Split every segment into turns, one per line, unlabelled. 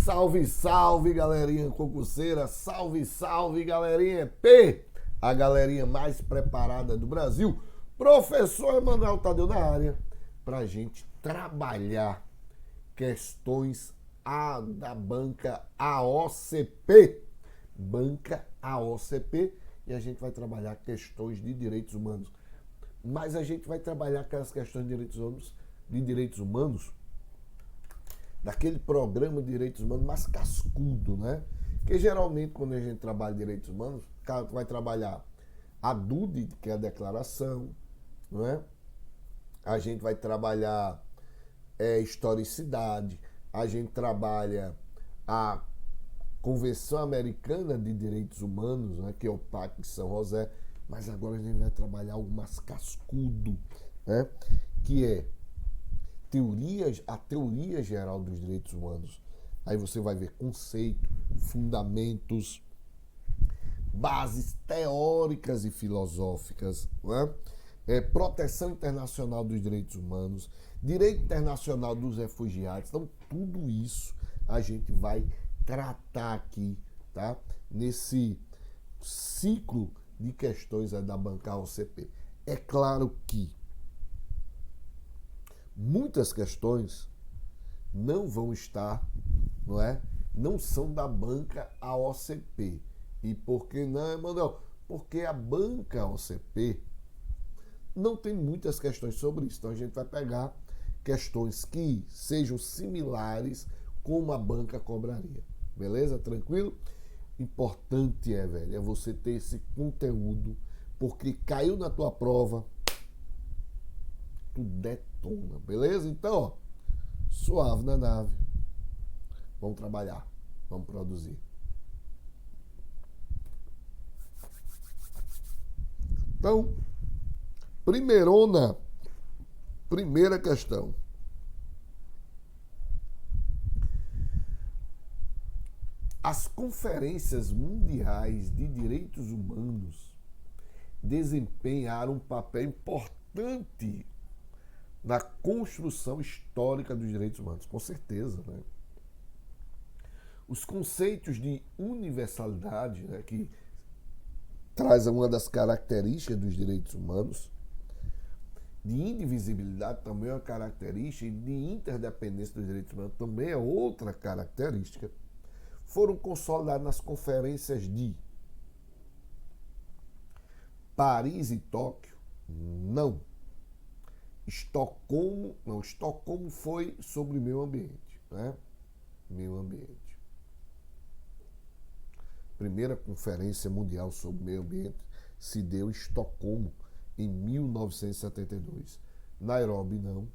Salve, salve, galerinha concurseira. Salve, salve, galerinha EP. A galerinha mais preparada do Brasil. Professor Emanuel Tadeu na área. Pra gente trabalhar questões da banca AOCP. Banca AOCP. E a gente vai trabalhar questões de direitos humanos. Mas a gente vai trabalhar aquelas questões de direitos humanos daquele programa de direitos humanos mais cascudo, né? Porque geralmente quando a gente trabalha direitos humanos, o cara vai trabalhar a DUD, que é a declaração, não é? A gente vai trabalhar historicidade, a gente trabalha a Convenção Americana de Direitos Humanos, né? Que é o Pacto de São José, mas agora a gente vai trabalhar algo mais cascudo, né? Que é a teoria geral dos direitos humanos. Aí você vai ver conceito, fundamentos, bases teóricas e filosóficas, né? Proteção internacional dos direitos humanos, direito internacional dos refugiados. Então, tudo isso a gente vai tratar aqui, tá? Nesse ciclo de questões da banca AOCP. É claro que muitas questões não vão estar, não é? Não são da banca AOCP. E por que não, Emanuel? Porque a banca AOCP não tem muitas questões sobre isso. Então a gente vai pegar questões que sejam similares como a banca cobraria. Beleza? Tranquilo? Importante é você ter esse conteúdo, porque caiu na tua prova, tu detona, beleza? Então, ó, suave na nave. Vamos trabalhar, vamos produzir. Então, primeira questão. As conferências mundiais de direitos humanos desempenharam um papel importante na construção histórica dos direitos humanos, com certeza, né? Os conceitos de universalidade, né, que traz uma das características dos direitos humanos, de indivisibilidade também é uma característica, e de interdependência dos direitos humanos também é outra característica, foram consolidados nas conferências de Paris e Tóquio? Não. Estocolmo foi sobre meio ambiente, né? Meio ambiente. Primeira conferência mundial sobre meio ambiente se deu em Estocolmo em 1972. Nairobi não,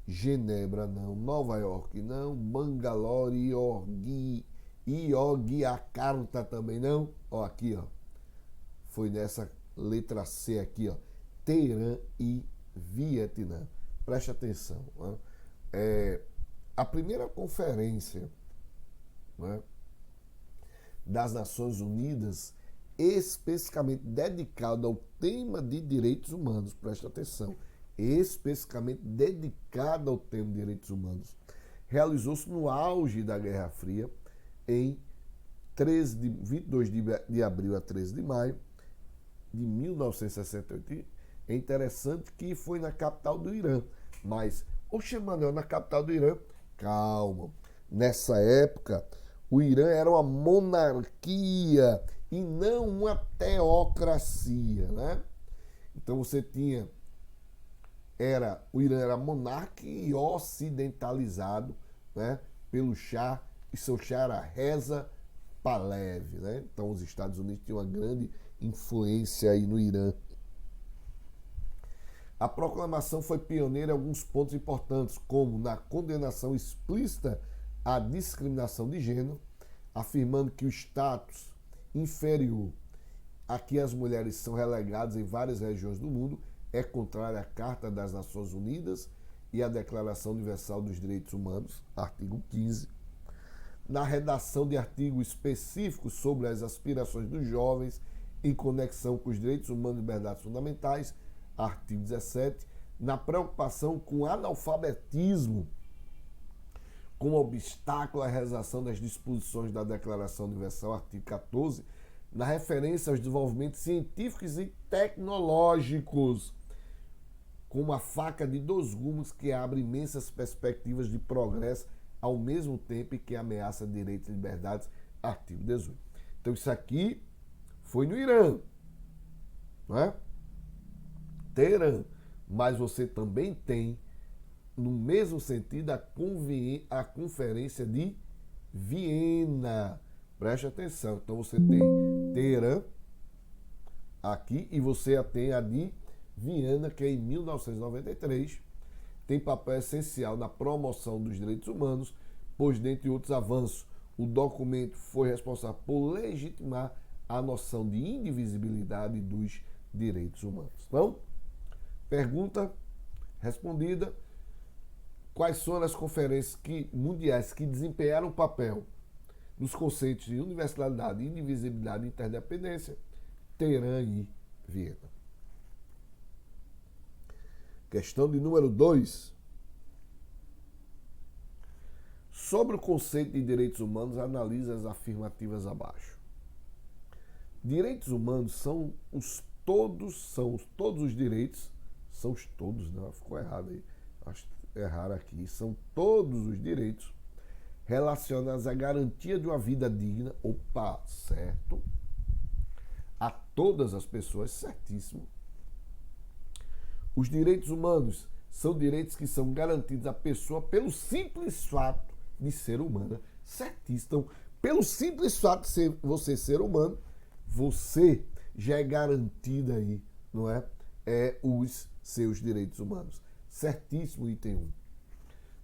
Genebra não, Nova York não, Bangalore, Yogyakarta também não. Ó, aqui, ó. Foi nessa letra C aqui, ó. Teherã e Vietnã. Preste atenção. Né? A primeira conferência, né, das Nações Unidas, especificamente dedicada ao tema de direitos humanos, preste atenção, especificamente dedicada ao tema de direitos humanos, realizou-se no auge da Guerra Fria, em 22 de abril a 13 de maio de 1968. É interessante que foi na capital do Irã, mas, oxe, Manuel, na capital do Irã, calma. Nessa época, o Irã era uma monarquia e não uma teocracia, né? Então você tinha, o Irã era monarca e ocidentalizado, né, pelo Shah, e seu Shah era Reza Pahlavi, né? Então os Estados Unidos tinham uma grande influência aí no Irã. A proclamação foi pioneira em alguns pontos importantes, como na condenação explícita à discriminação de gênero, afirmando que o status inferior a que as mulheres são relegadas em várias regiões do mundo é contrário à Carta das Nações Unidas e à Declaração Universal dos Direitos Humanos, artigo 15. Na redação de artigos específicos sobre as aspirações dos jovens em conexão com os direitos humanos e liberdades fundamentais, artigo 17, na preocupação com o analfabetismo como obstáculo à realização das disposições da Declaração Universal, artigo 14, na referência aos desenvolvimentos científicos e tecnológicos, como a faca de dois gumes que abre imensas perspectivas de progresso ao mesmo tempo que ameaça direitos e liberdades, artigo 18. Então isso aqui foi no Irã, não é? Teherã, mas você também tem, no mesmo sentido, a Conferência de Viena. Preste atenção. Então você tem Teherã aqui e você tem a de Viena, que é em 1993. Tem papel essencial na promoção dos direitos humanos, pois, dentre outros avanços, o documento foi responsável por legitimar a noção de indivisibilidade dos direitos humanos. Então, pergunta respondida. Quais foram as conferências mundiais que desempenharam papel nos conceitos de universalidade, indivisibilidade e interdependência? Teherã e Viena. Questão de número 2. Sobre o conceito de direitos humanos, analise as afirmativas abaixo. Direitos humanos são todos os direitos, são os todos, não, ficou errado aí, acho que erraram aqui, são todos os direitos relacionados à garantia de uma vida digna, opa, certo, a todas as pessoas, certíssimo. Os direitos humanos são direitos que são garantidos à pessoa pelo simples fato de ser humana, certíssimo. Então, pelo simples fato de você ser humano, você já é garantido aí, não é? Os seus direitos humanos. Certíssimo, item 1.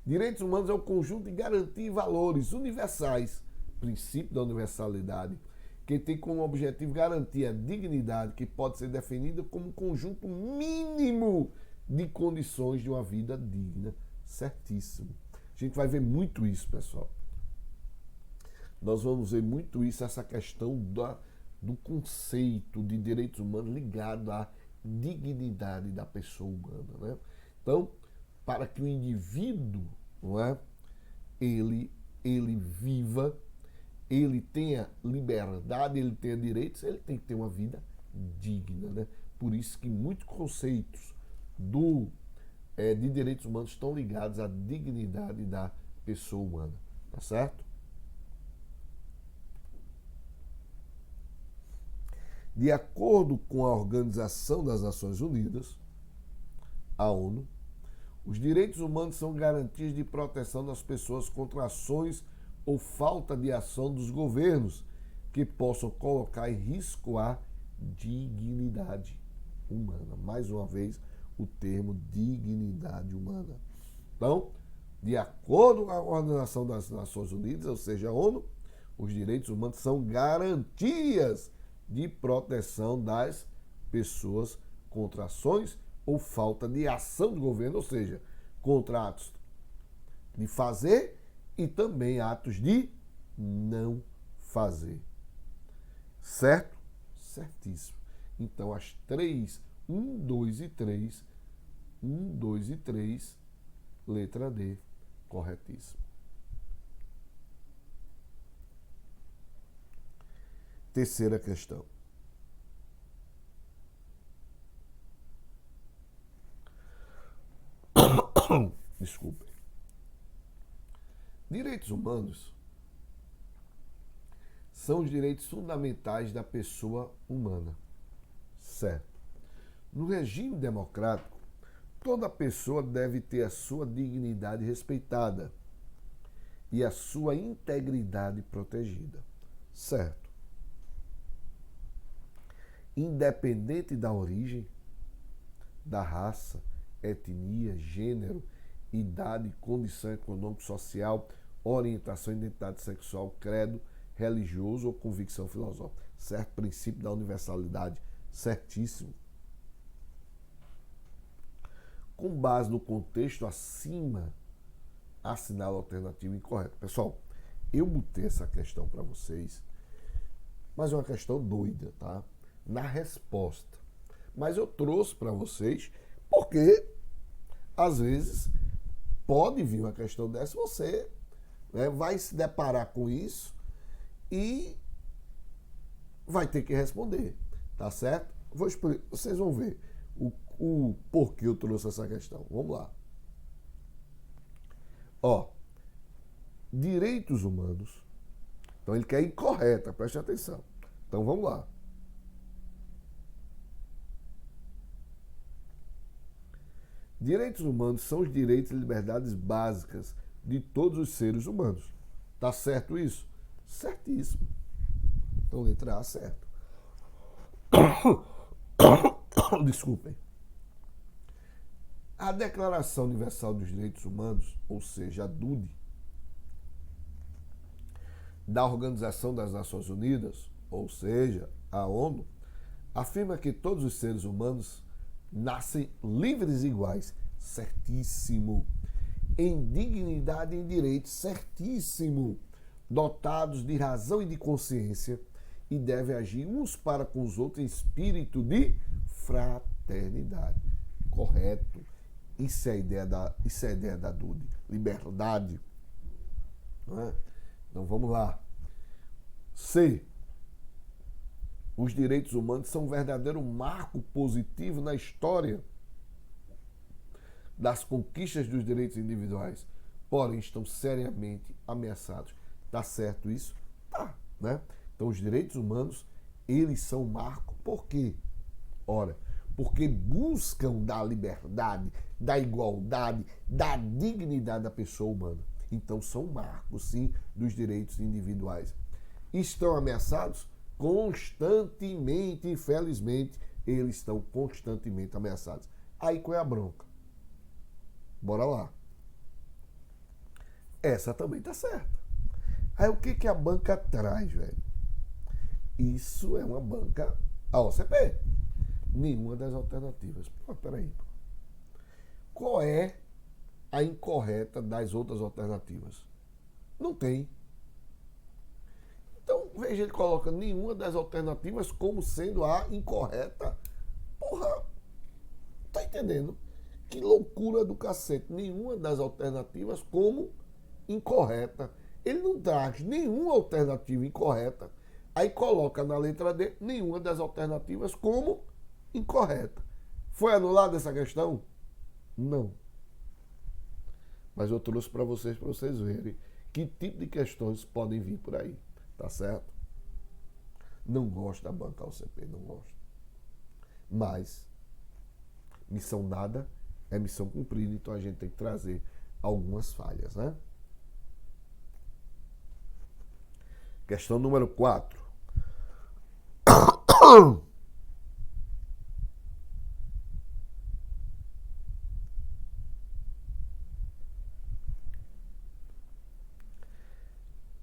Direitos humanos é o conjunto de garantias e valores universais, princípio da universalidade, que tem como objetivo garantir a dignidade que pode ser definida como um conjunto mínimo de condições de uma vida digna. Certíssimo. A gente vai ver muito isso, pessoal. Nós vamos ver muito isso, essa questão do conceito de direitos humanos ligado à dignidade da pessoa humana, né? Então, para que o indivíduo, não é, ele viva, ele tenha liberdade, ele tenha direitos, ele tem que ter uma vida digna, né? Por isso que muitos conceitos de direitos humanos estão ligados à dignidade da pessoa humana, tá certo? De acordo com a Organização das Nações Unidas, a ONU, os direitos humanos são garantias de proteção das pessoas contra ações ou falta de ação dos governos que possam colocar em risco a dignidade humana. Mais uma vez, o termo dignidade humana. Então, de acordo com a Organização das Nações Unidas, ou seja, a ONU, os direitos humanos são garantias de proteção das pessoas contra ações ou falta de ação do governo, ou seja, contra atos de fazer e também atos de não fazer. Certo? Certíssimo. Então, as 3, 1, 2 e 3, 1, 2 e 3, letra D, corretíssimo. Terceira questão. Desculpe. Direitos humanos são os direitos fundamentais da pessoa humana. Certo. No regime democrático, toda pessoa deve ter a sua dignidade respeitada e a sua integridade protegida. Certo. Independente da origem, da raça, etnia, gênero, idade, condição econômico-social, orientação, identidade sexual, credo religioso ou convicção filosófica. Certo? Princípio da universalidade. Certíssimo. Com base no contexto acima, assinala a alternativa incorreta. Pessoal, eu botei essa questão para vocês, mas é uma questão doida, tá? Na resposta. Mas eu trouxe para vocês porque, às vezes, pode vir uma questão dessa, você né, vai se deparar com isso e vai ter que responder, tá certo? Vou explicar, vocês vão ver o porquê eu trouxe essa questão. Vamos lá. Ó, direitos humanos. Então ele quer incorreta, preste atenção. Então vamos lá. Direitos humanos são os direitos e liberdades básicas de todos os seres humanos. Tá certo isso? Certíssimo. Então letra A, certo. Desculpem. A Declaração Universal dos Direitos Humanos, ou seja, a DUD, da Organização das Nações Unidas, ou seja, a ONU, afirma que todos os seres humanos nascem livres e iguais, certíssimo, em dignidade e em direitos, certíssimo, dotados de razão e de consciência, e devem agir uns para com os outros em espírito de fraternidade. Correto. Isso é a ideia da DUD. Liberdade. Não é? Então vamos lá. C. Os direitos humanos são um verdadeiro marco positivo na história das conquistas dos direitos individuais, porém estão seriamente ameaçados. Tá certo isso? Tá, né? Então os direitos humanos, eles são um marco. Por quê? Ora, porque buscam da liberdade, da igualdade, da dignidade da pessoa humana. Então são marcos, sim, dos direitos individuais. Estão ameaçados? Constantemente, infelizmente, eles estão constantemente ameaçados. Aí qual é a bronca? Bora lá. Essa também tá certa. Aí o que a banca traz, velho? Isso é uma banca... A OCP. Nenhuma das alternativas. Pô, peraí. Qual é a incorreta das outras alternativas? Não tem. Então, veja, ele coloca nenhuma das alternativas como sendo a incorreta. Porra, tá entendendo? Que loucura do cacete. Nenhuma das alternativas como incorreta. Ele não traz nenhuma alternativa incorreta. Aí coloca na letra D nenhuma das alternativas como incorreta. Foi anulada essa questão? Não. Mas eu trouxe para vocês verem que tipo de questões podem vir por aí. Tá certo? Não gosto da banca OCP, não gosto. Mas missão dada é missão cumprida, então a gente tem que trazer algumas falhas, né? Questão número 4.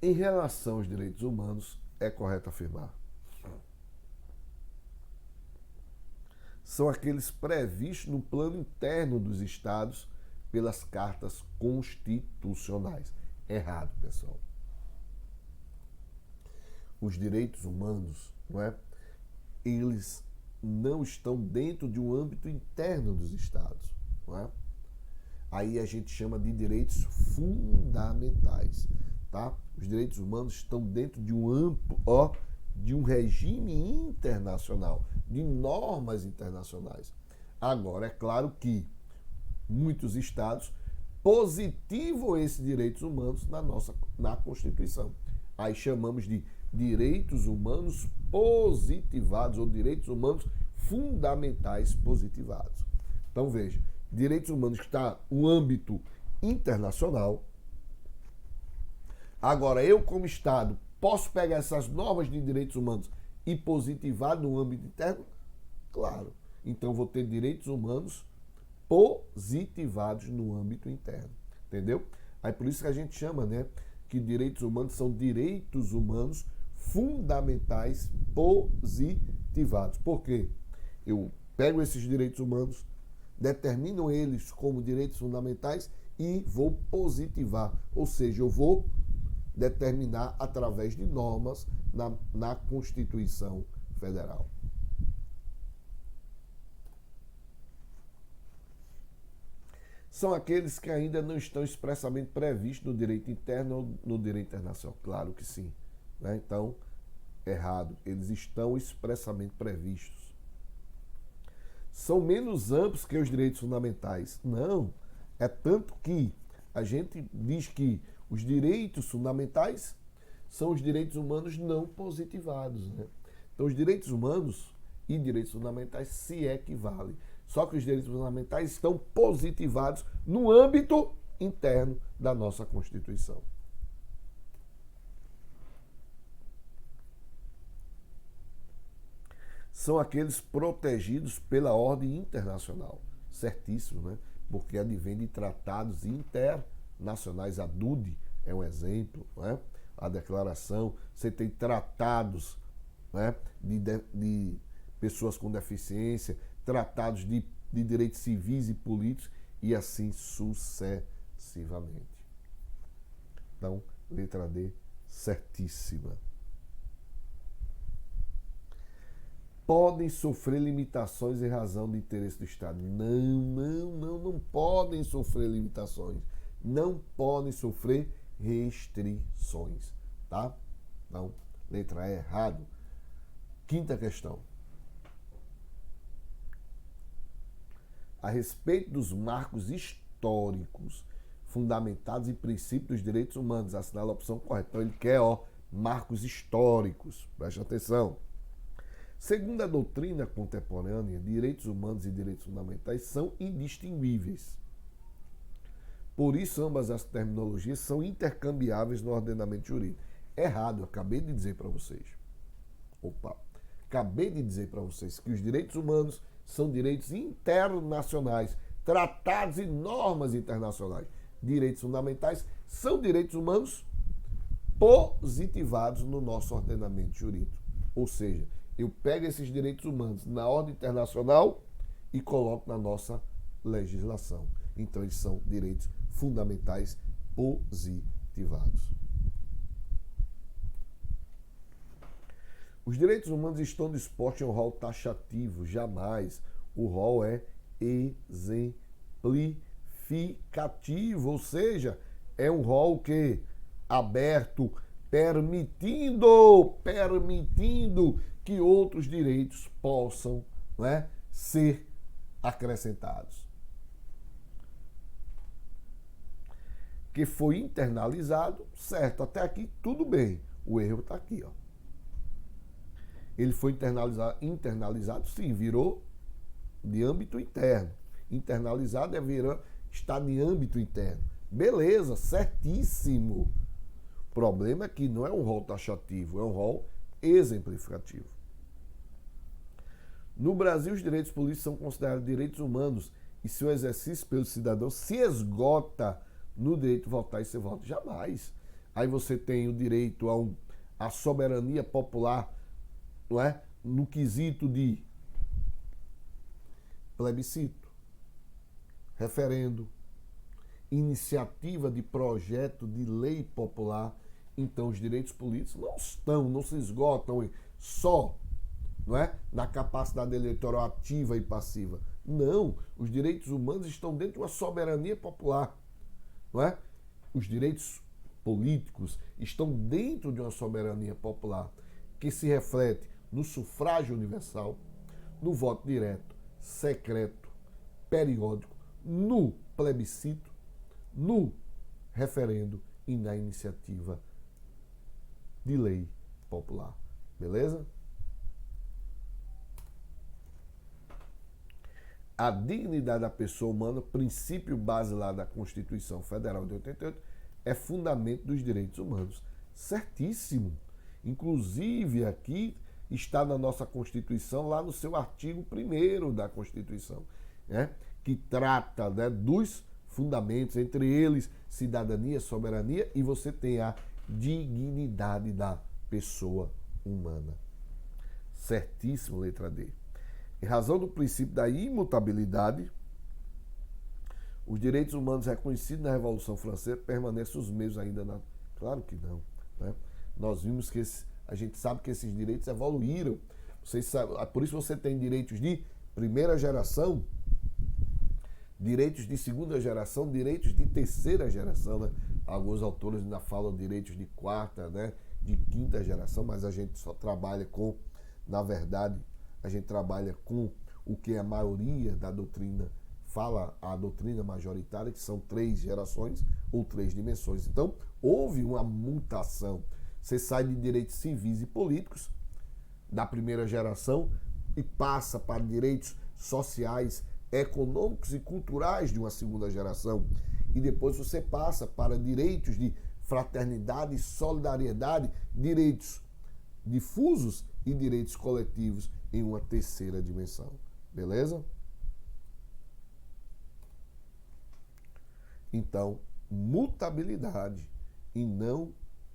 Em relação aos direitos humanos, é correto afirmar. São aqueles previstos no plano interno dos estados pelas cartas constitucionais. Errado, pessoal. Os direitos humanos, não é? Eles não estão dentro de um âmbito interno dos estados, não é? Aí a gente chama de direitos fundamentais, tá? Os direitos humanos estão dentro de um regime internacional, de normas internacionais. Agora, é claro que muitos estados positivam esses direitos humanos na Constituição. Aí chamamos de direitos humanos positivados ou direitos humanos fundamentais positivados. Então veja, direitos humanos que está no âmbito internacional. Agora, eu como Estado posso pegar essas normas de direitos humanos e positivar no âmbito interno? Claro. Então vou ter direitos humanos positivados no âmbito interno. Entendeu? Aí por isso que a gente chama, né, que direitos humanos são direitos humanos fundamentais positivados. Por quê? Eu pego esses direitos humanos, determino eles como direitos fundamentais e vou positivar. Ou seja, eu vou determinar através de normas na Constituição Federal. são aqueles que ainda não estão expressamente previstos no direito interno ou no direito internacional. Claro que sim. Né? Então, errado. Eles estão expressamente previstos. São menos amplos que os direitos fundamentais. Não. É tanto que a gente diz que os direitos fundamentais são os direitos humanos não positivados. Né? Então, os direitos humanos e direitos fundamentais se equivalem. Só que os direitos fundamentais estão positivados no âmbito interno da nossa Constituição. São aqueles protegidos pela ordem internacional. Certíssimo, né? Porque advém de tratados internacionais. A DUD é um exemplo, né? A declaração, você tem tratados, né? de pessoas com deficiência, tratados de direitos civis e políticos e assim sucessivamente. Então, letra D, certíssima. Podem sofrer limitações em razão do interesse do Estado. Não podem sofrer limitações. Não podem sofrer restrições, tá? Então, letra E, errado. Quinta questão. A respeito dos marcos históricos fundamentados em princípios dos direitos humanos, assinala a opção correta. Então, ele quer, marcos históricos. Preste atenção. Segundo a doutrina contemporânea, direitos humanos e direitos fundamentais são indistinguíveis. Por isso, ambas as terminologias são intercambiáveis no ordenamento jurídico. Errado, eu acabei de dizer para vocês. Acabei de dizer para vocês que os direitos humanos são direitos internacionais, tratados e normas internacionais. Direitos fundamentais são direitos humanos positivados no nosso ordenamento jurídico. Ou seja, eu pego esses direitos humanos na ordem internacional e coloco na nossa legislação. Então, eles são direitos fundamentais positivados. Os direitos humanos estão dispostos em um rol taxativo, jamais. O rol é exemplificativo, ou seja, é um rol que aberto, permitindo que outros direitos possam, né, ser acrescentados. Que foi internalizado, certo, até aqui tudo bem. O erro está aqui, Ele foi internalizado, sim, virou de âmbito interno. Internalizado está de âmbito interno. Beleza, certíssimo. O problema é que não é um rol taxativo, é um rol exemplificativo. No Brasil, os direitos políticos são considerados direitos humanos e seu exercício pelo cidadão se esgota no direito de votar e ser voto. Jamais. Aí você tem o direito à soberania popular, não é? No quesito de plebiscito, referendo, iniciativa de projeto de lei popular. Então, os direitos políticos não se esgotam só, não é, na capacidade eleitoral ativa e passiva. Não, os direitos humanos estão dentro de uma soberania popular, não é? Os direitos políticos estão dentro de uma soberania popular que se reflete no sufrágio universal, no voto direto, secreto, periódico, no plebiscito, no referendo e na iniciativa de lei popular. Beleza? A dignidade da pessoa humana, princípio basilar da Constituição Federal de 88, é fundamento dos direitos humanos. Certíssimo. Inclusive, aqui está na nossa Constituição, lá no seu artigo 1º da Constituição, né, que trata, né, dos fundamentos, entre eles cidadania, soberania, e você tem a dignidade da pessoa humana. Certíssimo, letra D. Em razão do princípio da imutabilidade, os direitos humanos reconhecidos na Revolução Francesa permanecem os mesmos ainda na... Claro que não, né? Nós vimos que a gente sabe que esses direitos evoluíram. Vocês sabem, por isso você tem direitos de primeira geração, direitos de segunda geração, direitos de terceira geração, né? Alguns autores ainda falam direitos de quarta, né? De quinta geração, mas a gente só trabalha com, na verdade, a gente trabalha com o que a maioria da doutrina fala, a doutrina majoritária, que são 3 gerações ou 3 dimensões. Então, houve uma mutação. Você sai de direitos civis e políticos da primeira geração e passa para direitos sociais, econômicos e culturais de uma segunda geração. E depois você passa para direitos de fraternidade e solidariedade, direitos difusos e direitos coletivos em uma terceira dimensão. Beleza? Então, mutabilidade e não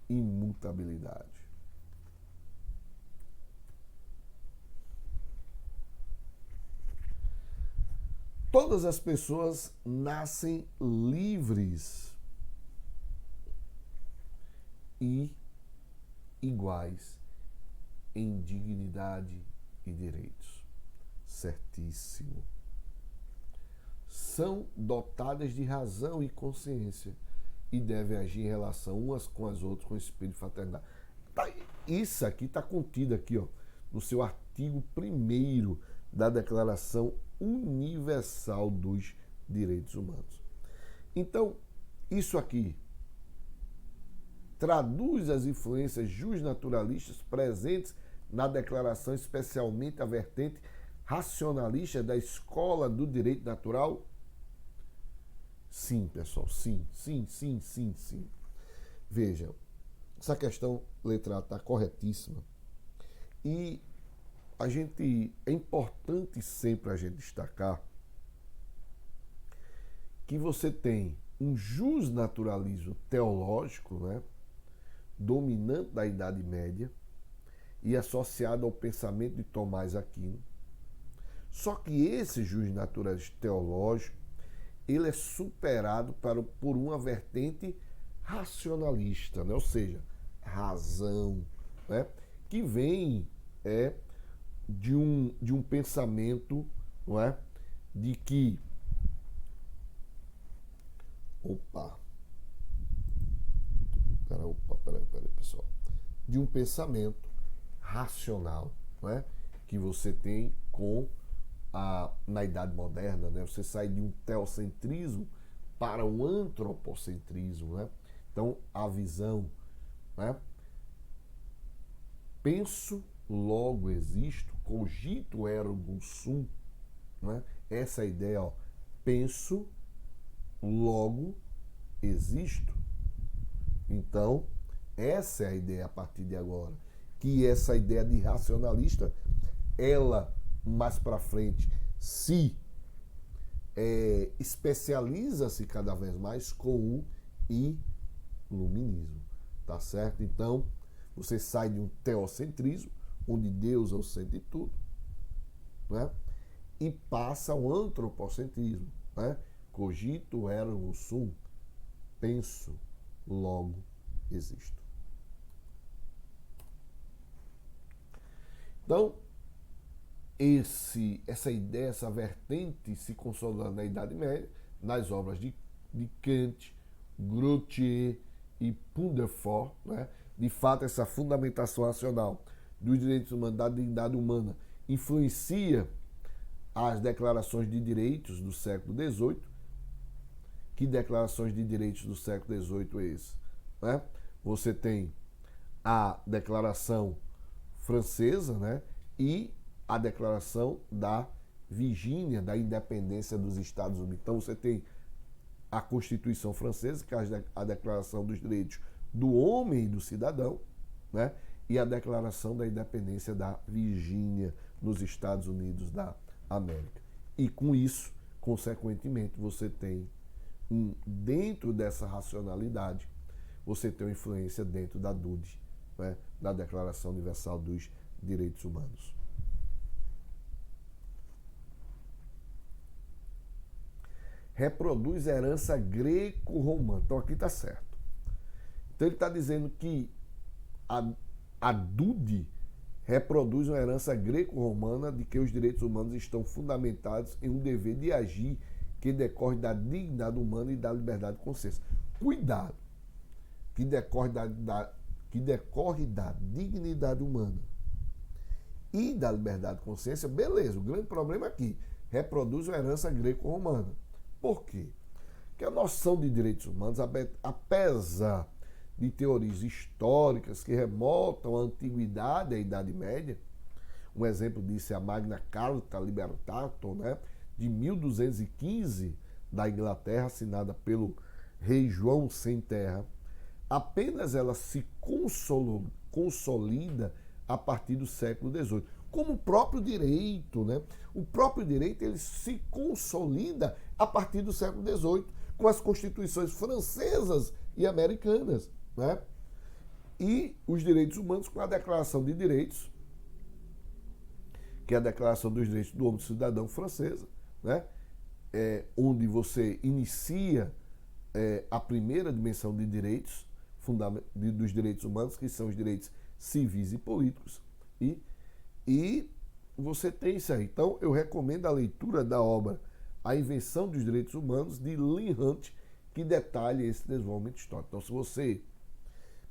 imutabilidade. Todas as pessoas nascem livres e iguais em dignidade e direitos. Certíssimo. São dotadas de razão e consciência e devem agir em relação umas com as outras com espírito de fraternidade. Isso aqui está contido aqui, ó, no seu artigo 1º da Declaração Universal dos Direitos Humanos. Então, isso aqui traduz as influências justnaturalistas presentes na declaração, especialmente a vertente racionalista da escola do direito natural? Sim, pessoal, sim. Vejam, essa questão letrada está corretíssima e é importante sempre a gente destacar que você tem um justnaturalismo teológico, né, dominante da Idade Média e associado ao pensamento de Tomás Aquino. Só que esse justnaturalismo teológico ele é superado por uma vertente racionalista, né? Ou seja, razão, né? Que vem de um pensamento, não é? De que peraí, pessoal. De um pensamento racional, não é? Que você tem na Idade Moderna, né? Você sai de um teocentrismo para um antropocentrismo, né? Então, a visão, né? Penso, logo existo, cogito ergo sum, né? Essa é a ideia, ó. Penso, logo existo. Então, essa é a ideia a partir de agora. Que essa ideia de racionalista, ela mais para frente se especializa-se cada vez mais com o iluminismo, tá certo? Então, você sai de um teocentrismo, onde Deus é o centro de tudo, né? E passa ao antropocentrismo, né? Cogito ergo sum, penso, logo existo. Então, essa ideia, essa vertente se consolidando na Idade Média, nas obras de Kant, Grotier e Punderfort, né? De fato, essa fundamentação racional dos direitos humanos, da dignidade humana, influencia as declarações de direitos do século XVIII. Que declarações de direitos do século XVIII é esse? Né? Você tem a Declaração Francesa, né? E a Declaração da Virgínia, da Independência dos Estados Unidos. Então você tem a Constituição Francesa, que é a Declaração dos Direitos do Homem e do Cidadão, né? E a Declaração da Independência da Virgínia, nos Estados Unidos da América. E com isso, consequentemente, você tem dentro dessa racionalidade, você tem uma influência dentro da DUD, né? Da Declaração Universal dos Direitos Humanos. Reproduz herança greco-romana. Então aqui está certo. Então ele está dizendo que a DUD reproduz uma herança greco-romana de que os direitos humanos estão fundamentados em um dever de agir que decorre da dignidade humana e da liberdade de consciência. Cuidado, que decorre da dignidade humana e da liberdade de consciência, beleza. O grande problema aqui, reproduz a herança greco-romana. Por quê? Porque a noção de direitos humanos, apesar de teorias históricas que remontam à antiguidade, à Idade Média, um exemplo disso é a Magna Carta Libertatum, né, de 1215, da Inglaterra, assinada pelo rei João Sem Terra, apenas ela se consolida a partir do século XVIII. Como o próprio direito, né? O próprio direito ele se consolida a partir do século XVIII, com as constituições francesas e americanas, né? E os direitos humanos com a Declaração de Direitos, que é a Declaração dos Direitos do Homem e do Cidadão francesa, né? Onde você inicia a primeira dimensão de direitos, dos direitos humanos, que são os direitos civis e políticos, e você tem isso aí. Então, eu recomendo a leitura da obra A Invenção dos Direitos Humanos, de Leigh Hunt, que detalha esse desenvolvimento histórico. Então, se você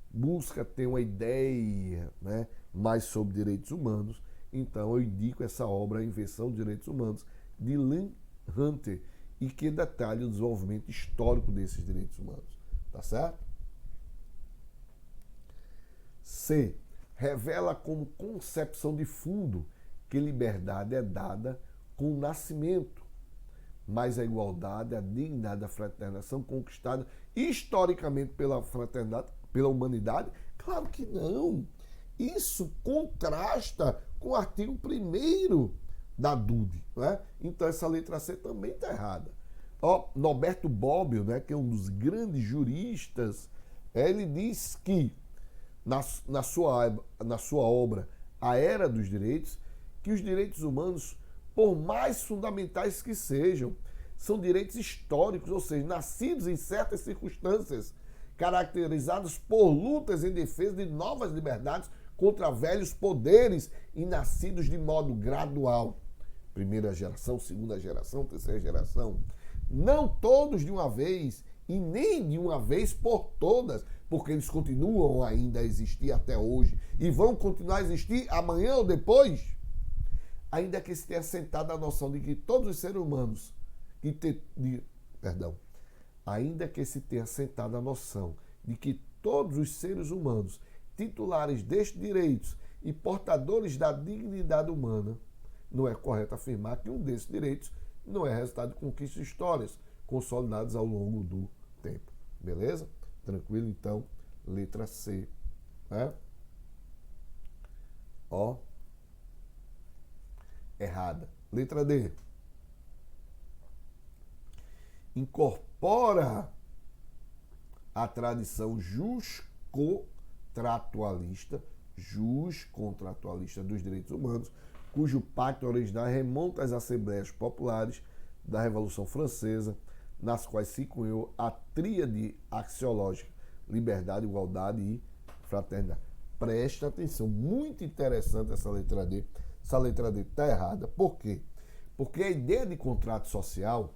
busca ter uma ideia, né, mais sobre direitos humanos, então eu indico essa obra, A Invenção dos Direitos Humanos, de Leigh Hunt, e que detalha o desenvolvimento histórico desses direitos humanos. Tá certo? C. Revela como concepção de fundo que liberdade é dada com o nascimento, mas a igualdade, a dignidade, a fraternização são conquistadas historicamente pela fraternidade, pela humanidade? Claro que não. Isso contrasta com o artigo 1º da DUD, né? Então essa letra C também está errada. Norberto Bobbio, né, que é um dos grandes juristas, ele diz que na sua obra A Era dos Direitos, que os direitos humanos, por mais fundamentais que sejam, são direitos históricos, ou seja, nascidos em certas circunstâncias, caracterizados por lutas em defesa de novas liberdades contra velhos poderes e nascidos de modo gradual. Primeira geração, segunda geração, terceira geração. Não todos de uma vez e nem de uma vez por todas, porque eles continuam ainda a existir até hoje e vão continuar a existir amanhã ou depois, ainda que se tenha assentado a noção de que todos os seres humanos, ainda que se tenha assentado a noção de que todos os seres humanos, titulares destes direitos e portadores da dignidade humana, não é correto afirmar que um desses direitos não é resultado de conquistas históricas consolidadas ao longo do tempo. Beleza? Tranquilo? Então, letra C. Né? Errada. Letra D. Incorpora a tradição juscontratualista dos direitos humanos, cujo pacto original remonta às Assembleias Populares da Revolução Francesa, nas quais se cunhou a tríade axiológica: liberdade, igualdade e fraternidade. Presta atenção, muito interessante essa letra D. Essa letra D está errada. Por quê? Porque a ideia de contrato social,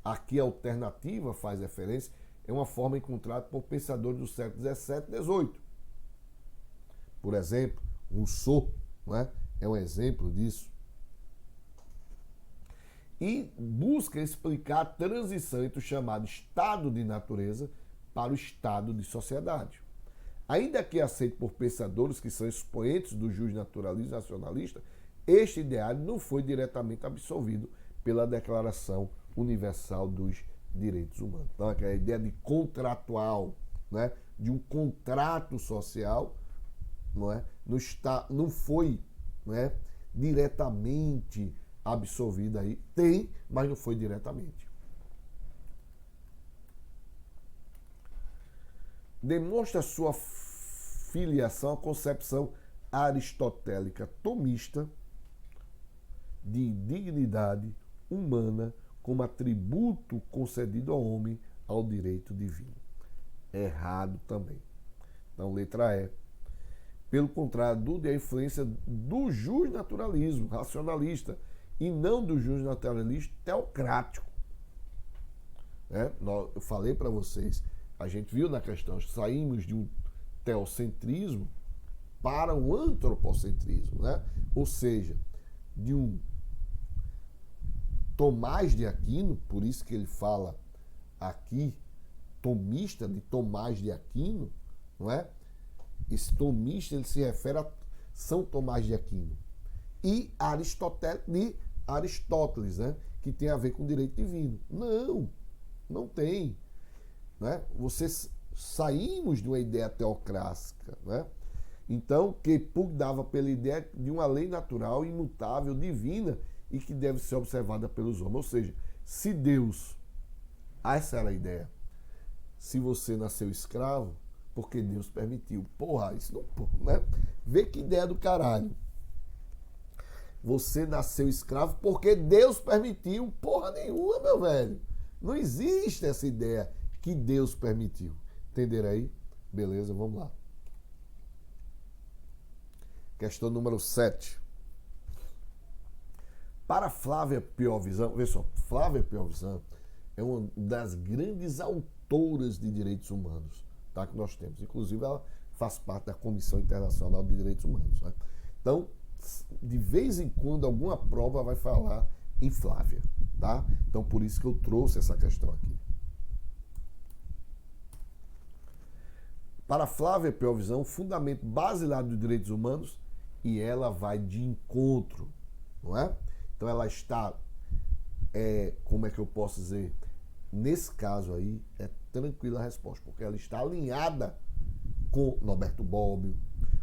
aqui a alternativa faz referência, é uma forma encontrada por pensadores do século XVII e XVIII. Por exemplo, Rousseau, não é? É um exemplo disso. E busca explicar a transição entre o chamado estado de natureza para o estado de sociedade. Ainda que aceito por pensadores que são expoentes do justnaturalismo nacionalista, este ideário não foi diretamente absolvido pela Declaração Universal dos Direitos Humanos. Então, a ideia de contratual, né, de um contrato social, não foi, né, diretamente absolvida aí. Tem, mas não foi diretamente. Demonstra sua filiação à concepção aristotélica tomista de dignidade humana como atributo concedido ao homem ao direito divino. Errado também. Então, letra E. Pelo contrário, Duda é a influência do justnaturalismo racionalista e não do justnaturalismo teocrático. né? Eu falei para vocês, a gente viu na questão, saímos de um teocentrismo para um antropocentrismo, né? Ou seja, de um Tomás de Aquino, por isso que ele fala aqui, tomista de Tomás de Aquino, não é? Esse tomista, ele se refere a São Tomás de Aquino. E Aristóteles, de Aristóteles, né? Que tem a ver com direito divino. Não tem. Né? Saímos de uma ideia teocrática, né? Então, que dava pela ideia de uma lei natural, imutável, divina e que deve ser observada pelos homens. Ou seja, se Deus, essa era a ideia, se você nasceu escravo, porque Deus permitiu. Porra, isso não, né? Vê que ideia do caralho. Você nasceu escravo porque Deus permitiu. Porra nenhuma, meu velho. Não existe essa ideia que Deus permitiu. Entenderam aí? Beleza, vamos lá. Questão número 7. Para Flávia Piovesan, vê só, Flávia Piovesan é uma das grandes autoras de direitos humanos, tá, que nós temos. Inclusive, ela faz parte da Comissão Internacional de Direitos Humanos. Né? Então, de vez em quando, alguma prova vai falar em Flávia. Tá? Então, por isso que eu trouxe essa questão aqui. Para Flávia Piovesan, fundamento basilar dos direitos humanos, e ela vai de encontro, não é? Então ela está, como é que eu posso dizer? Nesse caso aí, é tranquila a resposta, porque ela está alinhada com Norberto Bobbio,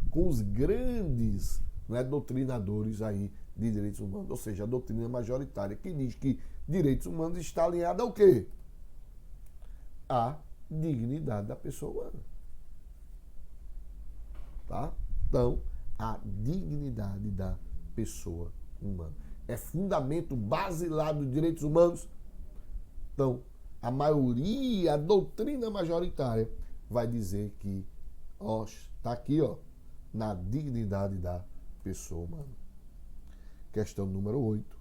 com os grandes, né, doutrinadores aí de direitos humanos, ou seja, a doutrina majoritária que diz que direitos humanos está alinhada ao quê? À dignidade da pessoa humana. Tá? Então, a dignidade da pessoa humana é fundamento basilar dos direitos humanos. Então, a maioria, a doutrina majoritária vai dizer que, ó, está aqui, ó, na dignidade da pessoa humana. Questão número 8.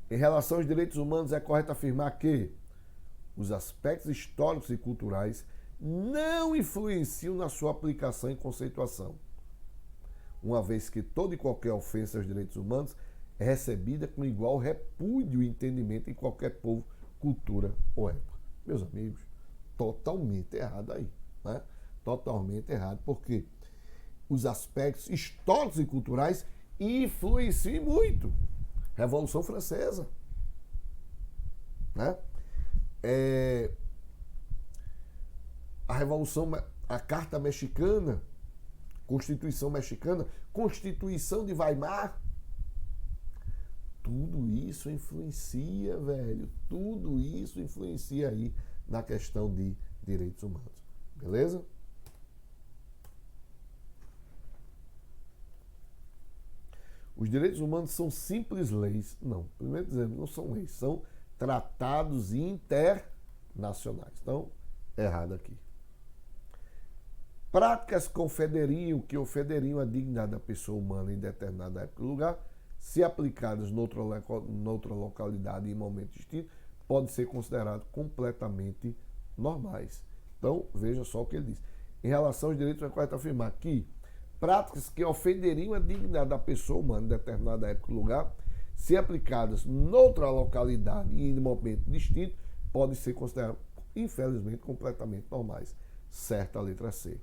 Em relação aos direitos humanos, é correto afirmar que os aspectos históricos e culturais não influenciam na sua aplicação e conceituação, uma vez que toda e qualquer ofensa aos direitos humanos é recebida com igual repúdio e entendimento em qualquer povo, cultura ou época. Meus amigos, totalmente errado aí, né? Totalmente errado, porque os aspectos históricos e culturais influenciam muito. Revolução Francesa, né? A Revolução, a Carta Mexicana, Constituição Mexicana, Constituição de Weimar, tudo isso influencia, velho, tudo isso influencia aí na questão de direitos humanos, beleza? Os direitos humanos são simples leis. Não, primeiro dizendo, não são leis, são tratados internacionais. Então, errado aqui. Práticas que ofenderiam a dignidade da pessoa humana em determinada época e lugar, se aplicadas noutra localidade e em momento distinto, podem ser consideradas completamente normais. Então, veja só o que ele diz. Em relação aos direitos, é correto afirmar que práticas que ofenderiam a dignidade da pessoa humana em determinada época e lugar, se aplicadas noutra localidade e em momento distinto, podem ser consideradas, infelizmente, completamente normais. Certa a letra C.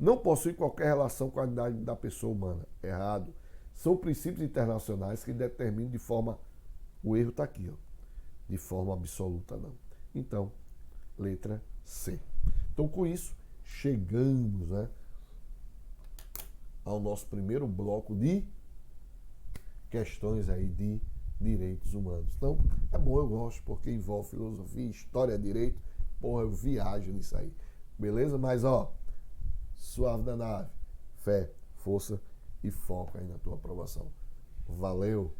Não possui qualquer relação com a dignidade da pessoa humana. Errado. São princípios internacionais que determinam de forma... O erro está aqui, ó. De forma absoluta, não. Então, letra C. Então, com isso, chegamos, né, ao nosso primeiro bloco de questões aí de direitos humanos. Então, é bom, eu gosto, porque envolve filosofia, história, direito. Porra, eu viajo nisso aí. Beleza? Mas, ó, suave da nave. Fé, força e foco aí na tua aprovação. Valeu!